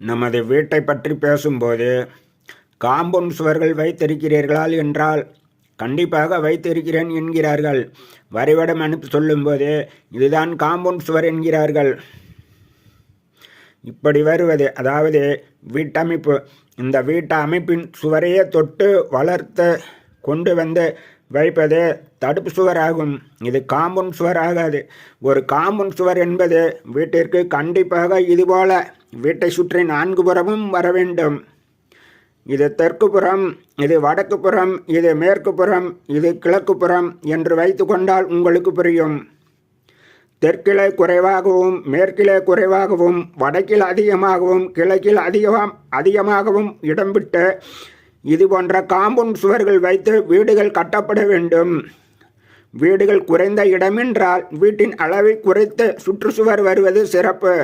நமது வீட்டை பற்றி பேசும்போது காம்பவுண்ட் சுவர்கள் வைத்திருக்கிறீர்களா என்றால் கண்டிப்பாக வைத்திருக்கிறேன் என்கிறார்கள். வரைபடம் அனுப்பி சொல்லும்போது இதுதான் காம்பவுண்ட் சுவர் என்கிறார்கள். இப்படி வருவது அதாவது வீட்டமைப்பு, இந்த வீட்டு அமைப்பின் சுவரையே தொட்டு வளர்த்து கொண்டு வந்து வைப்பது தடுப்பு சுவர் ஆகும். இது காம்பவுண்ட் சுவர் ஆகாது. ஒரு காம்பவுண்ட் சுவர் என்பது வீட்டிற்கு கண்டிப்பாக இதுபோல வீட்டை சுற்றி 4 புறமும் வர வேண்டும். இது தெற்கு புறம், இது வடக்கு புறம், இது மேற்கு புறம், இது கிழக்கு புறம் என்று வைத்து கொண்டால் உங்களுக்கு புரியும். தெற்கிலே குறைவாகவும் மேற்கிலே குறைவாகவும் வடக்கில் அதிகமாகவும் கிழக்கில் அதிகமாகவும் இடம் விட்டு இது போன்ற காம்பவுண்ட் சுவர்கள் வைத்து வீடுகள் கட்டப்பட வேண்டும். வீடுகள் குறைந்த இடமென்றால் வீட்டின் அளவை குறைத்து சுற்றுச்சுவர் வருவது சிறப்பு.